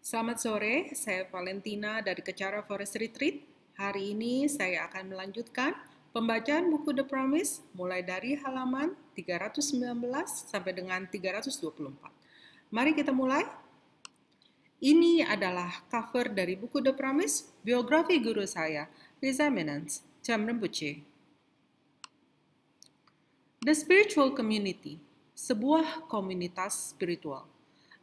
Selamat sore, saya Valentina dari Kecara Forest Retreat. Hari ini saya akan melanjutkan pembacaan buku The Promise mulai dari halaman 319 sampai dengan 324. Mari kita mulai. Ini adalah cover dari buku The Promise, biografi guru saya, His Eminence, Cham Rinpoche. The Spiritual Community, sebuah komunitas spiritual.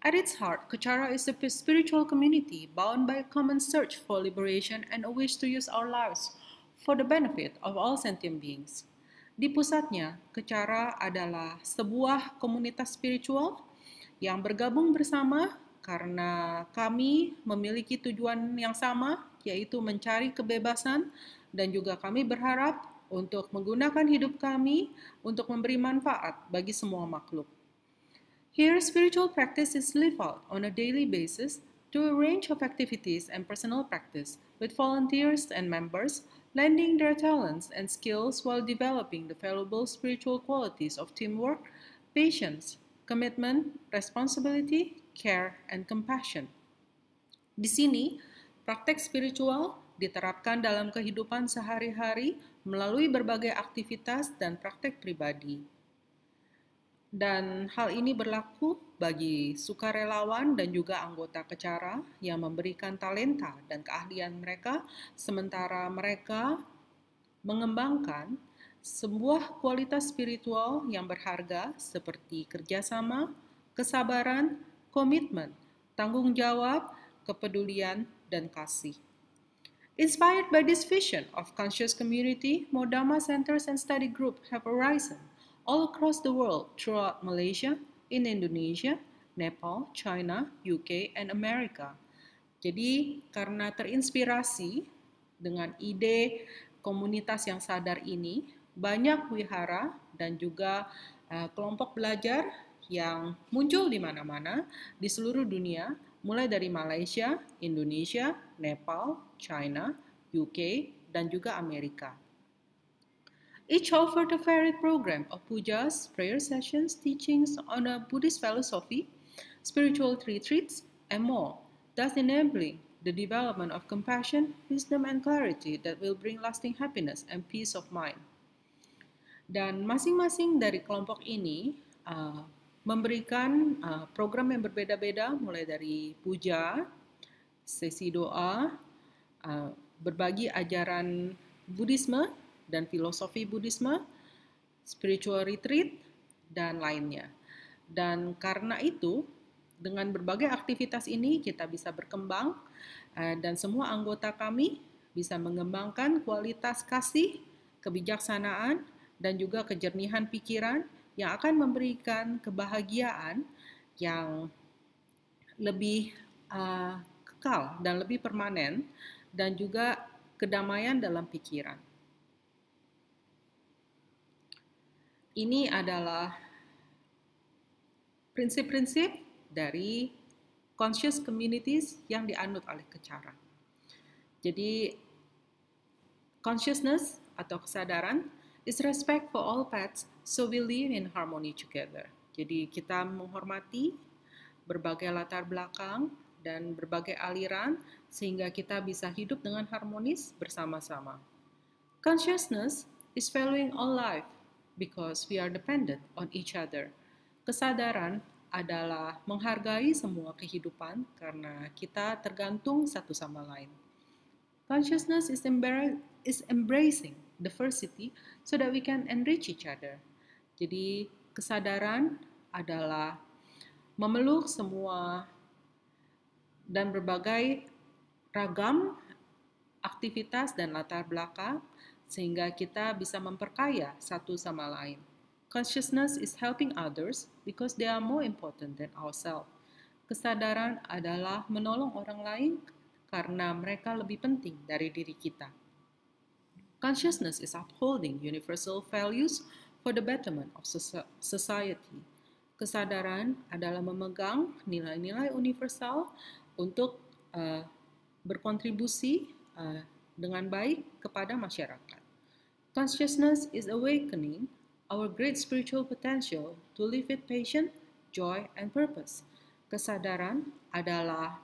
At its heart, Kuchara is a spiritual community bound by a common search for liberation and a wish to use our lives for the benefit of all sentient beings. Di pusatnya, Kuchara adalah sebuah komunitas spiritual yang bergabung bersama karena kami memiliki tujuan yang sama, yaitu mencari kebebasan, dan juga kami berharap untuk menggunakan hidup kami untuk memberi manfaat bagi semua makhluk. Here, spiritual practice is lived out on a daily basis through a range of activities and personal practice, with volunteers and members lending their talents and skills while developing the valuable spiritual qualities of teamwork, patience, commitment, responsibility, care, and compassion. Di sini, praktek spiritual diterapkan dalam kehidupan sehari-hari melalui berbagai aktivitas dan praktek pribadi. Dan hal ini berlaku bagi sukarelawan dan juga anggota Kecara yang memberikan talenta dan keahlian mereka, sementara mereka mengembangkan sebuah kualitas spiritual yang berharga seperti kerjasama, kesabaran, komitmen, tanggung jawab, kepedulian, dan kasih. Inspired by this vision of conscious community, more Dharma centers and study groups have arisen all across the world throughout Malaysia, in Indonesia, Nepal, China, UK, and America. Jadi karena terinspirasi dengan ide komunitas yang sadar ini, banyak wihara dan juga kelompok belajar yang muncul di mana-mana di seluruh dunia, mulai dari Malaysia, Indonesia, Nepal, China, UK, dan juga Amerika. Each offered a varied program of pujas, prayer sessions, teachings on a Buddhist philosophy, spiritual retreats, and more, thus enabling the development of compassion, wisdom, and clarity that will bring lasting happiness and peace of mind. Dan masing-masing dari kelompok ini memberikan program yang berbeda-beda, mulai dari puja, sesi doa, berbagi ajaran Buddhisme dan filosofi Buddhisme, spiritual retreat, dan lainnya. Dan karena itu, dengan berbagai aktivitas ini kita bisa berkembang dan semua anggota kami bisa mengembangkan kualitas kasih, kebijaksanaan, dan juga kejernihan pikiran yang akan memberikan kebahagiaan yang lebih kekal dan lebih permanen, dan juga kedamaian dalam pikiran. Ini adalah prinsip-prinsip dari conscious communities yang dianut oleh Kecara. Jadi, consciousness atau kesadaran is respect for all paths, so we live in harmony together. Jadi kita menghormati berbagai latar belakang dan berbagai aliran sehingga kita bisa hidup dengan harmonis bersama-sama. Consciousness is valuing all life because we are dependent on each other. Kesadaran adalah menghargai semua kehidupan karena kita tergantung satu sama lain. Consciousness is embracing diversity so that we can enrich each other. Jadi kesadaran adalah memeluk semua dan berbagai ragam aktivitas dan latar belakang sehingga kita bisa memperkaya satu sama lain. Consciousness is helping others because they are more important than ourselves. Kesadaran adalah menolong orang lain karena mereka lebih penting dari diri kita. Consciousness is upholding universal values for the betterment of society. Kesadaran adalah memegang nilai-nilai universal untuk berkontribusi dengan baik kepada masyarakat. Consciousness is awakening our great spiritual potential to live with passion, joy, and purpose. Kesadaran adalah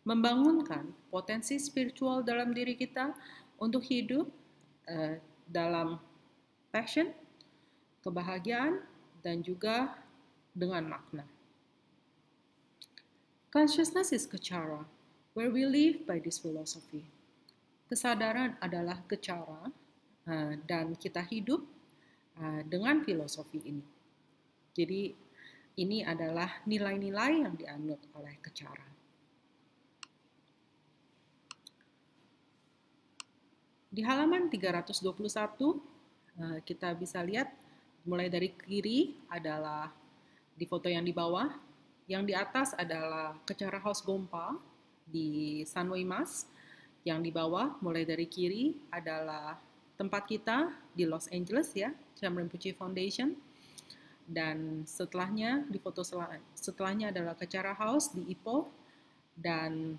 membangunkan potensi spiritual dalam diri kita untuk hidup dalam passion, kebahagiaan, dan juga dengan makna. Consciousness is Kechara, where we live by this philosophy. Kesadaran adalah Kechara, dan kita hidup dengan filosofi ini. Jadi ini adalah nilai-nilai yang dianut oleh Kechara. Di halaman 321 kita bisa lihat mulai dari kiri adalah di foto yang di bawah, yang di atas adalah Kechara House Gompa di Sanway Mas. Yang di bawah mulai dari kiri adalah tempat kita di Los Angeles ya, Cham Rinpoche Foundation. Dan setelahnya di foto setelahnya adalah Kechara House di Ipoh, dan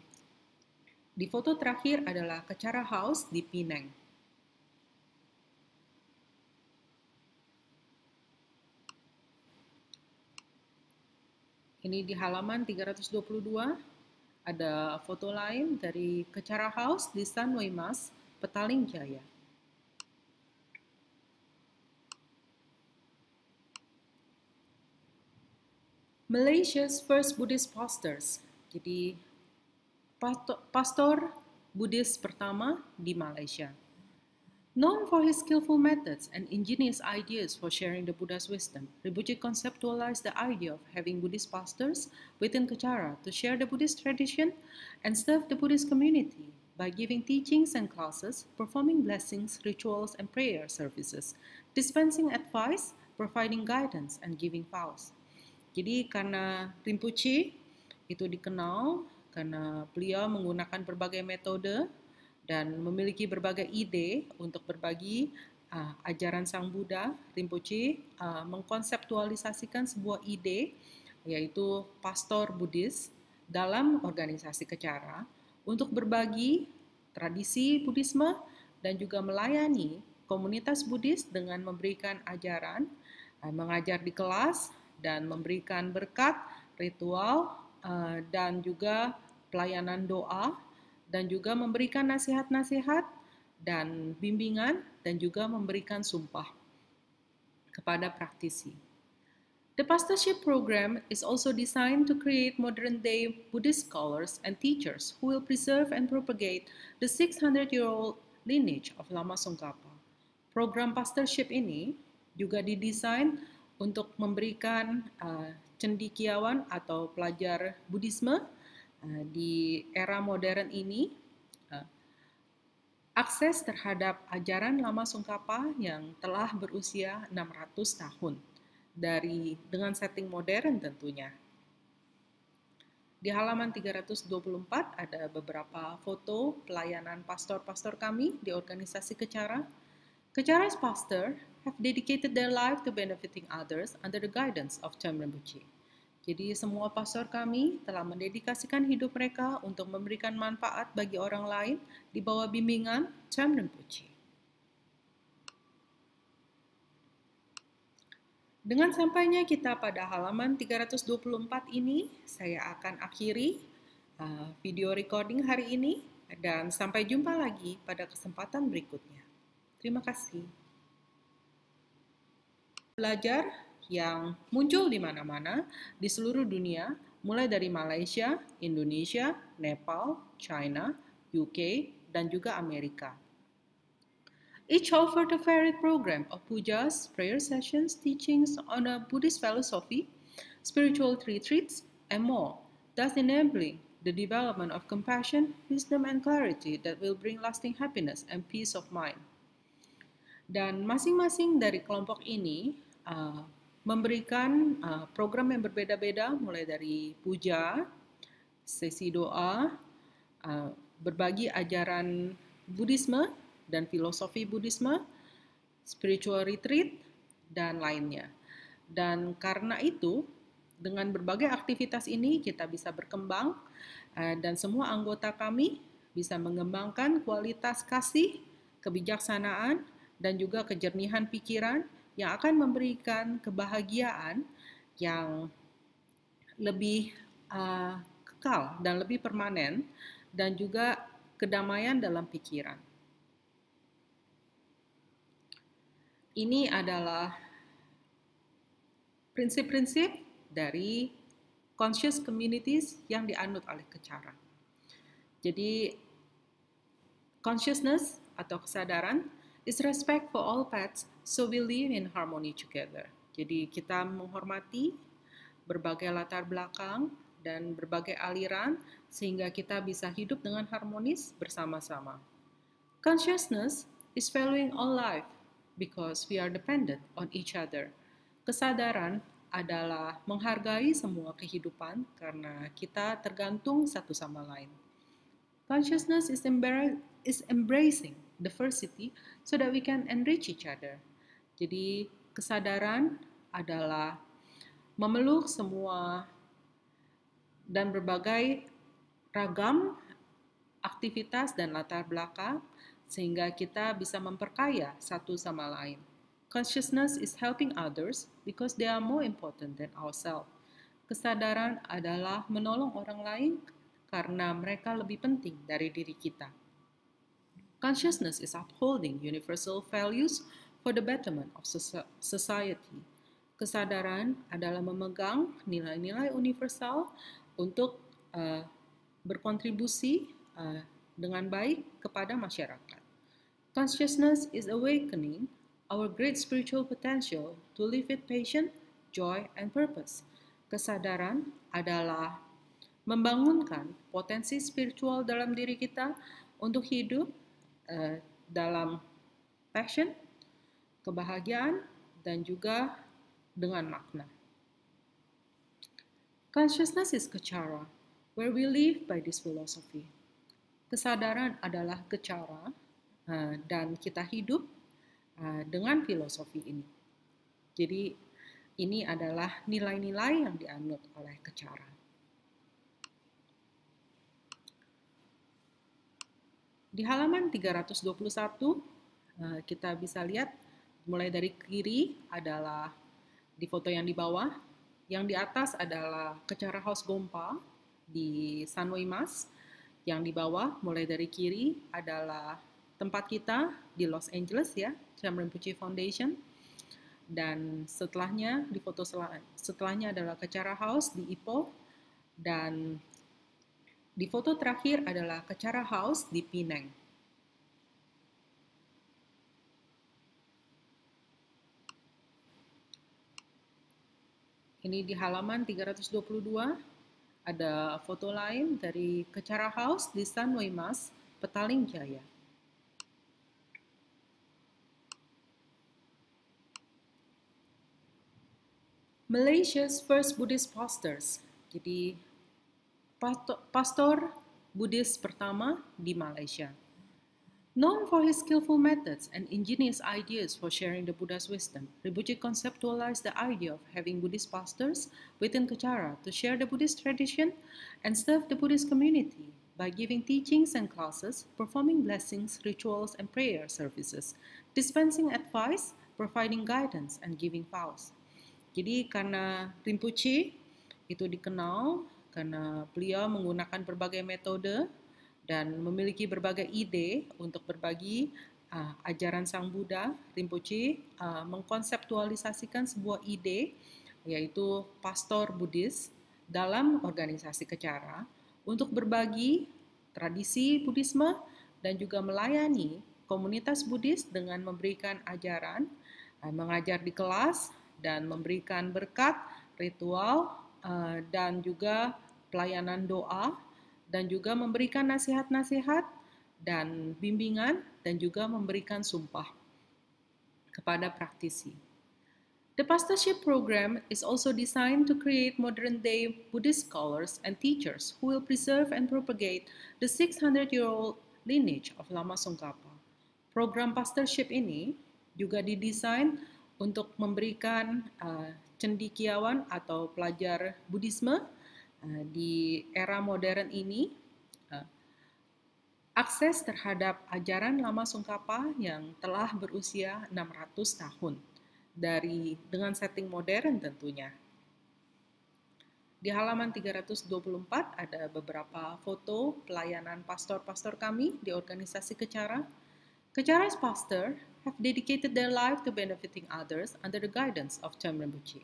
di foto terakhir adalah Kechara House di Penang. Ini di halaman 322 ada foto lain dari Kechara House di Sanway Mas, Petaling Jaya. Malaysia's first Buddhist pastors. Jadi pastor Buddhis pertama di Malaysia. Known for his skillful methods and ingenious ideas for sharing the Buddha's wisdom, Rinpoche conceptualized the idea of having Buddhist pastors within Kechara to share the Buddhist tradition and serve the Buddhist community by giving teachings and classes, performing blessings, rituals, and prayer services, dispensing advice, providing guidance, and giving vows. Jadi karena Rinpoche itu dikenal karena beliau menggunakan berbagai metode dan memiliki berbagai ide untuk berbagi ajaran Sang Buddha, Rinpoche mengkonseptualisasikan sebuah ide, yaitu pastor Buddhis dalam organisasi Kechara untuk berbagi tradisi Buddhisme dan juga melayani komunitas Buddhis dengan memberikan ajaran, mengajar di kelas, dan memberikan berkat, ritual, dan juga pelayanan doa, dan juga memberikan nasihat-nasihat dan bimbingan, dan juga memberikan sumpah kepada praktisi. The pastorship program is also designed to create modern-day Buddhist scholars and teachers who will preserve and propagate the 600-year-old lineage of Lama Tsongkhapa. Program pastorship ini juga didesain untuk memberikan cendekiawan atau pelajar Buddhisme di era modern ini akses terhadap ajaran Lama Tsongkhapa yang telah berusia 600 tahun dengan setting modern tentunya. Di halaman 324 ada beberapa foto pelayanan pastor-pastor kami di organisasi Kechara. Kechara's pastor have dedicated their life to benefiting others under the guidance of Cham Rinpoche. Jadi semua pastor kami telah mendedikasikan hidup mereka untuk memberikan manfaat bagi orang lain di bawah bimbingan Cham Rinpoche. Dengan sampainya kita pada halaman 324 ini, saya akan akhiri video recording hari ini dan sampai jumpa lagi pada kesempatan berikutnya. Terima kasih. Belajar yang muncul di mana-mana di seluruh dunia, mulai dari Malaysia, Indonesia, Nepal, China, UK, dan juga Amerika. Each offered a varied program of pujas, prayer sessions, teachings on a Buddhist philosophy, spiritual retreats, and more, thus enabling the development of compassion, wisdom, and clarity that will bring lasting happiness and peace of mind. Dan masing-masing dari kelompok ini memberikan program yang berbeda-beda, mulai dari puja, sesi doa, berbagi ajaran Buddhisme dan filosofi Buddhisme, spiritual retreat, dan lainnya. Dan karena itu, dengan berbagai aktivitas ini kita bisa berkembang dan semua anggota kami bisa mengembangkan kualitas kasih, kebijaksanaan, dan juga kejernihan pikiran yang akan memberikan kebahagiaan yang lebih kekal dan lebih permanen, dan juga kedamaian dalam pikiran. Ini adalah prinsip-prinsip dari conscious communities yang dianut oleh Kecara. Jadi, consciousness atau kesadaran is respect for all paths, so we live in harmony together. Jadi, kita menghormati berbagai latar belakang dan berbagai aliran sehingga kita bisa hidup dengan harmonis bersama-sama. Consciousness is valuing all life because we are dependent on each other. Kesadaran adalah menghargai semua kehidupan karena kita tergantung satu sama lain. Consciousness is embracing diversity so that we can enrich each other. Jadi kesadaran adalah memeluk semua dan berbagai ragam aktivitas dan latar belakang sehingga kita bisa memperkaya satu sama lain. Consciousness is helping others because they are more important than ourselves. Kesadaran adalah menolong orang lain karena mereka lebih penting dari diri kita. Consciousness is upholding universal values for the betterment of society. Kesadaran adalah memegang nilai-nilai universal untuk berkontribusi dengan baik kepada masyarakat. Consciousness is awakening our great spiritual potential to live with passion, joy, and purpose. Kesadaran adalah membangunkan potensi spiritual dalam diri kita untuk hidup dalam passion, kebahagiaan, dan juga dengan makna. Consciousness is Kecara, where we live by this philosophy. Kesadaran adalah Kecara dan kita hidup dengan filosofi ini. Jadi ini adalah nilai-nilai yang dianut oleh Kecara. Di halaman 321 kita bisa lihat mulai dari kiri adalah di foto yang di bawah, yang di atas adalah Kecara House Gompa di Sanway Mas, yang di bawah mulai dari kiri adalah tempat kita di Los Angeles ya, Cham Rinpoche Foundation. Dan setelahnya di foto setelahnya adalah Kecara House di Ipoh, dan di foto terakhir adalah Kecara House di Penang. Ini di halaman 322 ada foto lain dari Kecara House di Sanway Mas, Petaling Jaya. Malaysia's first Buddhist pastors. Jadi pastor Buddhis pertama di Malaysia. Known for his skillful methods and ingenious ideas for sharing the Buddha's wisdom, Rinpoche conceptualized the idea of having Buddhist pastors within Kecara to share the Buddhist tradition and serve the Buddhist community by giving teachings and classes, performing blessings, rituals, and prayer services, dispensing advice, providing guidance, and giving vows. Jadi karena Rinpoche itu dikenal karena beliau menggunakan berbagai metode dan memiliki berbagai ide untuk berbagi ajaran Sang Buddha, Rinpoche mengkonseptualisasikan sebuah ide yaitu pastor Buddhis dalam organisasi Kecara untuk berbagi tradisi Buddhisme dan juga melayani komunitas Buddhis dengan memberikan ajaran, mengajar di kelas, dan memberikan berkat, ritual, dan juga pelayanan doa, dan juga memberikan nasihat-nasihat dan bimbingan, dan juga memberikan sumpah kepada praktisi. The pastorship program is also designed to create modern-day Buddhist scholars and teachers who will preserve and propagate the 600-year-old lineage of Lama Tsongkhapa. Program pastorship ini juga didesain untuk memberikan cendekiawan atau pelajar Buddhisme di era modern ini akses terhadap ajaran Lama Tsongkhapa yang telah berusia 600 tahun dengan setting modern tentunya. Di halaman 324 ada beberapa foto pelayanan pastor-pastor kami di organisasi Kecara. Kechara's pastor have dedicated their life to benefiting others under the guidance of Cem Rinpoche.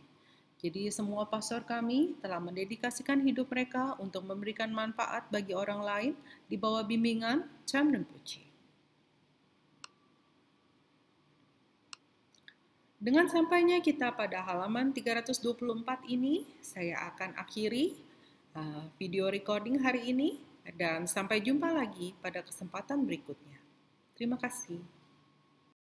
Jadi semua pastor kami telah mendedikasikan hidup mereka untuk memberikan manfaat bagi orang lain di bawah bimbingan Cem Rinpoche. Dengan sampainya kita pada halaman 324 ini, saya akan akhiri video recording hari ini dan sampai jumpa lagi pada kesempatan berikutnya. Terima kasih.